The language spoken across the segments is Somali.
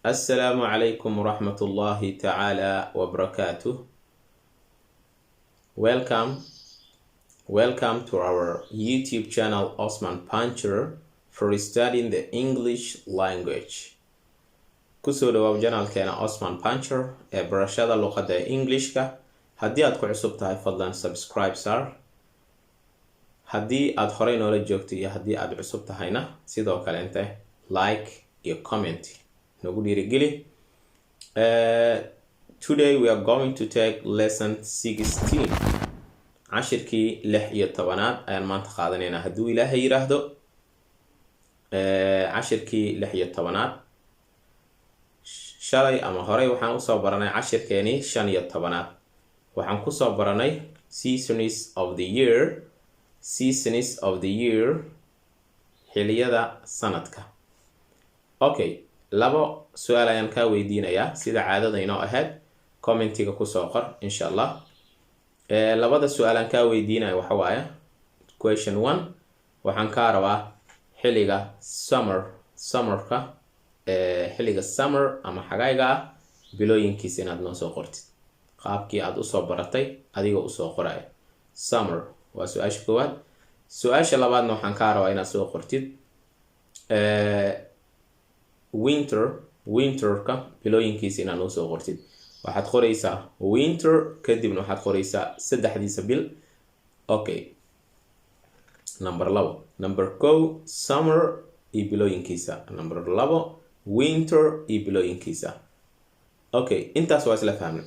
Assalamu alaikum warahmatullahi ta'ala wabarakatuh. Welcome to our YouTube channel Osman Banjar for studying the English language. Kusoo dhawaad channelkeena Osman Banjar ee barashada luqadda Englishka. Haddii aad ku cusub tahay fadlan subscribe sar. Haddii aad horey noola joogto iyo haddii aad cusub tahayna sidoo kale inta like iyo comment nagu dhiirigeli. Today we are going to take lesson 16. Cashirkii 16aad ayaan maanta qaadanaynaa hadduu Ilaahay yiraahdo. Cashirkii 16aad shalay ama horey waxaan u soo baranay cashirkeeni 15aad. Waxaan ku soo baranay seasons of the year xilliyada sanadka. Okay, labo su'aal ayaan ka weydiinayaa sida caadada inoo ahayd. Commentiga ku soo qor insha Allah. Labada su'aal aan ka weydiinayo waxa waaye question 1 waxaan ka rabaa xilliga summerka xilliga summer ama xagayga bilooyinkiisa inaad noo soo qortid. qaabkii aad u soo baratay adiga u soo qoraya. Summer waa su'aasha koowaad. Su'aasha labaadna waxaan ka rabaa inaad soo qortid winterka bilooyinkiisa inaad noo soo qortid. waxaad qoraysaa winter kadibna waxaad qoraysaa saddexdiisa bil. Okay, number 2. Number 2 summer iyo bilooyinkiisa. Number 2 winter iyo bilooyinkiisa. Okay, intaas waa isla fahmnay.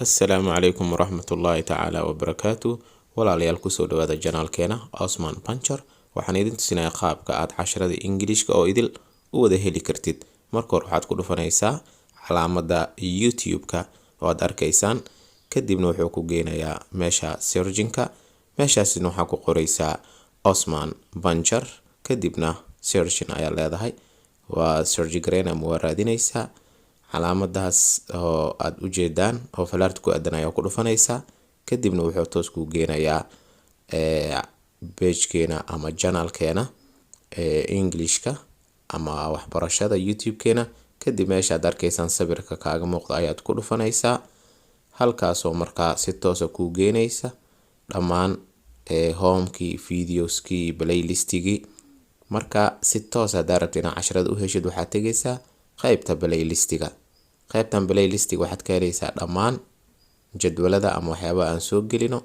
Assalamu alaikum warahmatullahi ta'ala wabarakatuh. walaalayaal ku soo dhawaada channelkeena Osman Banjar. waxaan idin tusinayaa qaabka aad casharada Englishka oo idil u wada heli kartid. marka hore waxaad ku dhufanaysaa calaamada YouTube-ka oo aad arkaysaan. kadibna wuxuu ku geenayaa meesha searching-ka. meeshaasina waxaa ku qoraysaa Osman Banjar. kadibna searching ayaa leedahay. waa search gareyn ama waa raadinaysaa calaamadaas oo aad u jeedaan oo falaarta ku aadan ayaa ku dhufanaysaa. kadibna wuxuu toos ku geenayaa page-keena ama channel-keena Englishka ama waxbarashada YouTube-keena. kadib meesha aad arkaysaan sawirka kaaga muuqda ayaad ku dhufanaysaa. halkaas oo markaa si toos ah ku geenaysa dhammaan home-kii, videos-kii, playlist-kii. marka si toos ah daarabta inaad casharada u heshid waxaad tegaysaa qaybta playlist-ga. qaybtan playlist-ga waxaad ka helaysaa dhammaan jadwalada ama waxyaabaha aan soo gelino.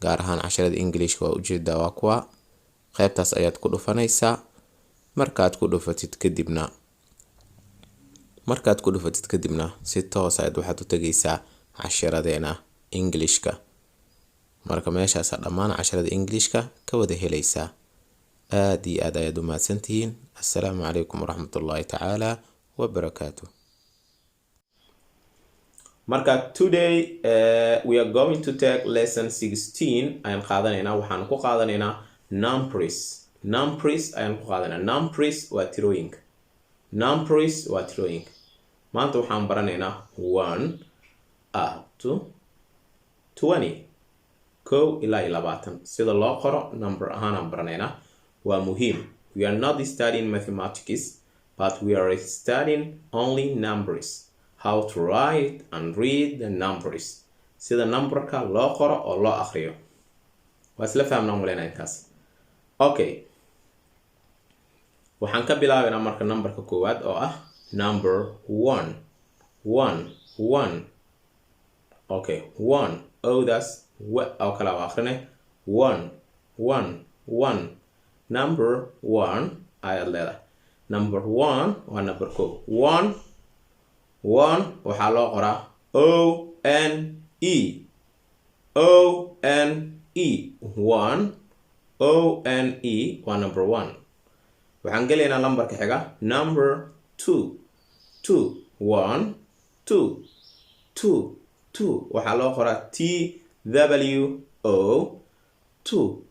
gaar ahaan casharada Englishka waa ujeedaa waa kuwa. qaybtaas ayaad ku dhufanaysaa. markaad ku dhufatid kadibna si toos ah waxaad u tagaysaa casharadeena Englishka. marka meeshaas dhammaan casharada Englishka ka wada helaysaa. aad iyo aad ayaad u mahadsantihiin. Assalamu alaikum warahmatullahi ta'ala wabarakatuh. Marka today we are going to take lesson 16. ayaan qaadanaynaa. waxaan ku qaadanaynaa numbers ayaan ku qaadanaynaa. numbers waa tirooyinka. maanta waxaan baranaynaa 1 up to 20. 1 ilaa 20 sida loo qoro number ahaan aan baranaynaa. waa muhiim. We are not studying mathematics, but we are studying only numbers. How to write and read the numbers. sida numberka loo qoro oo loo aqriyo. waa isla fahamnaa umaleynaa intaas. Okay, waxaan ka bilaabaynaa marka numberka koowaad oo ah number 1. Okay, 1 odaas oo kala aqrinay 1. number 1 ayaad leedahay. number 1 waa number 1 waxaa loo qoraa O-N-E. 1 O-N-E waa number 1. waxaan gelaynaa numberka xiga number 2. 2 waxaa loo qoraa T-W-O. 2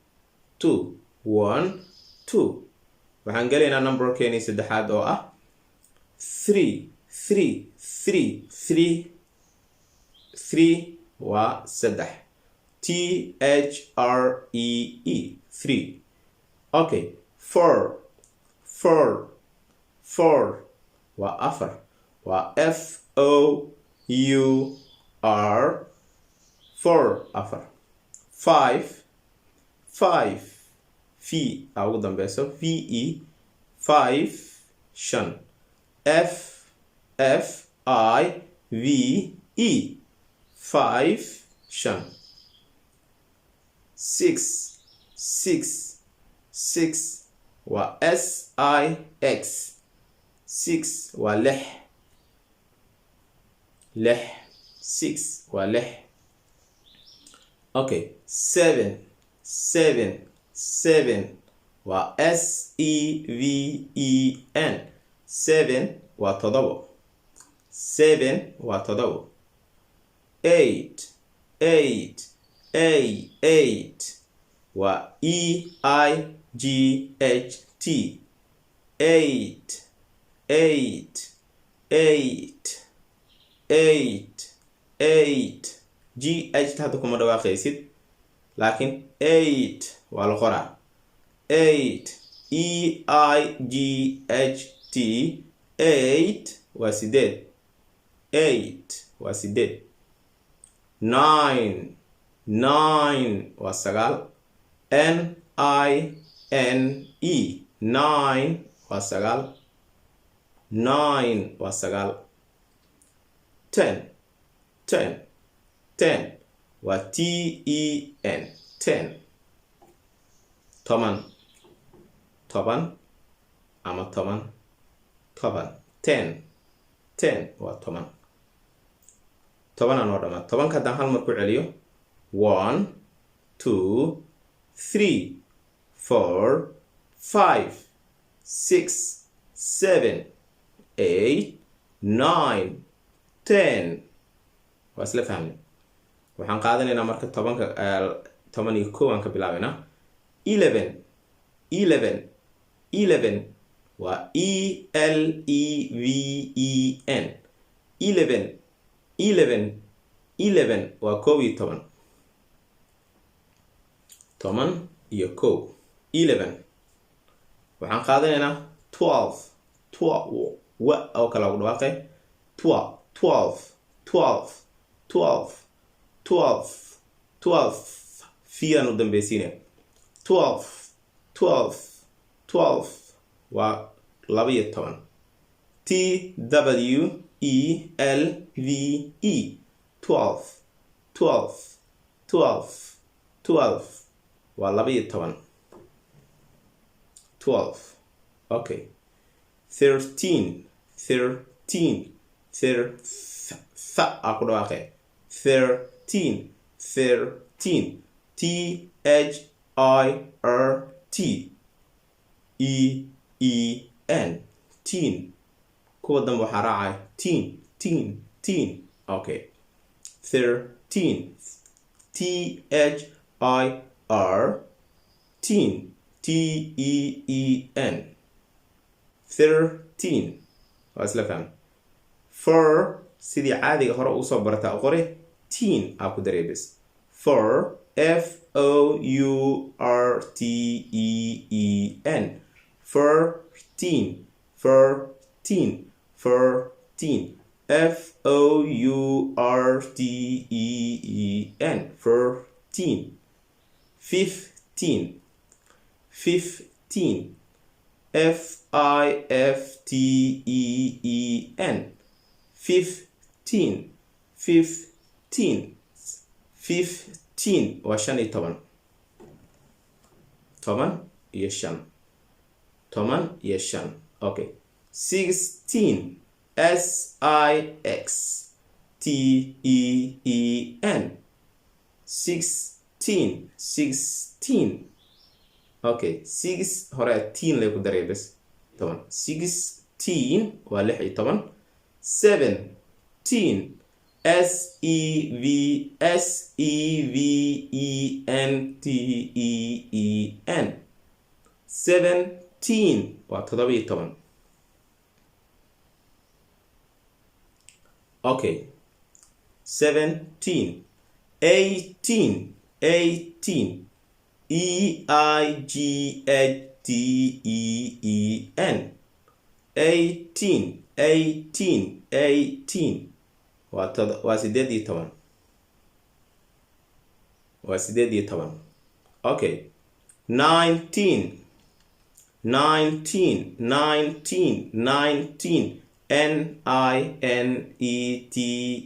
waxaan gelaynaa numberkeeni saddexaad oo ah 3 waa 3. T-H-R-E-E 3. Okay, 4 waa 4. waa FOUR 4 afar. 5 V aa ugu dambeyso VE 5 shan. FIVE 5 shan. 6 waa SIX 6 waa 6 waa 6. Okay, 7 waa SEVEN 7 waa 7 waa 7. 8 waa EIGHT 8 GH hadda kuma dhawaaqaysid laakiin 8 waa la qoraa 8 EIGHT 8 waa 8 waa 8. 9 waa 9 NINE 9 waa 9 9 waa 9. 10 waa TEN 10 toban ama toban 10 waa toban. Toban oo dhama tobanka haddaan hal mar ku celiyo 1 2 3 4 5 6 7 8 9 10 waa isla fahmay. waxaan qaadanaynaa marka tobanka 11 aan ka bilaabaynaa 11 waa ELEVEN 11 waa 11 toban iyo 1 11. waxaan qaadanaynaa 12 wa oo kala ugu dhawaaqay 12 fiyan u dambaysiinaya 12 waa 12. TWELVE 12 waa 12. 12 okay. 13 aa ku dhawaaqay 13 THIRT EEN teen. kuwa dambe waxaa raacay teen okay. 13 THIR teen TEEN 13 waa isla fahmay. 4 sidii caadiga hore ugu soo barataa qore teen aa ku dareebis 4 FOURTEEN 14 FOURTEEN 14 15 FIFTEEN 15 waa 15 toban iyo 5 okay. 16 SIXTEEN 16 okay. 6 hore teen lay ku daray bas toban. 16 waa 16. 17 SEVENTEEN 17 waa 17 okay. 17 18 EIGHTEEN 18 18 waa 18 waa 18 okay 19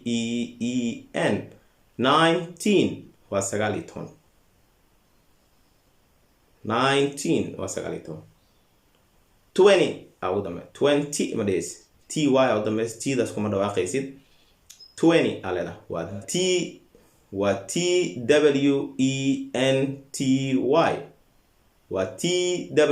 N-I-N-E-T-E-E-N 19 waa 19 19 waa 19 20 ugu dambe 20 ma dhehaysid ty ugu dambe tiidaas kuma dhawaaqaysid 20 aleda waa T-W-E-N-T-Y waa T-W-E-N-T-Y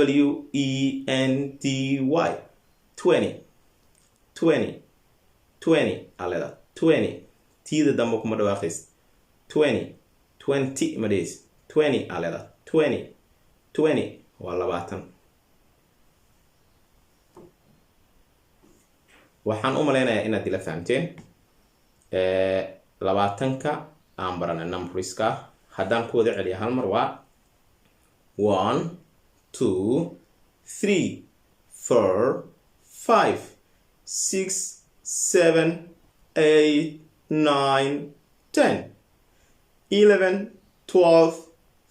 20 aleda 20 tiida dambe kuma dhawaaqaysid 20 ma dhehaysid 20 aleda 20 waa 20 waxaan u maleynayaa inaad ila fahamteen 20ka aan baranay numberska haddaan ku wada celiyo hal mar waa 1 2 3 4 5 6 7 8 9 10 11 12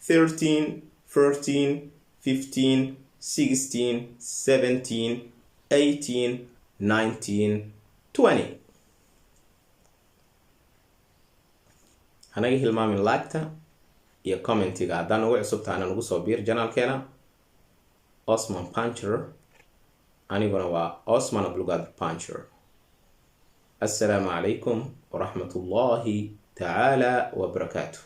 13 14 15 16 17 18 19 20 hanaga hilmaamin like-ta iyo commentiga haddaan ugu cusubtaana nagu soo biir janaalkeena Osman Puncher aniguna waa Osman Blugad Puncher السلام عليكم ورحمة الله تعالى وبركاته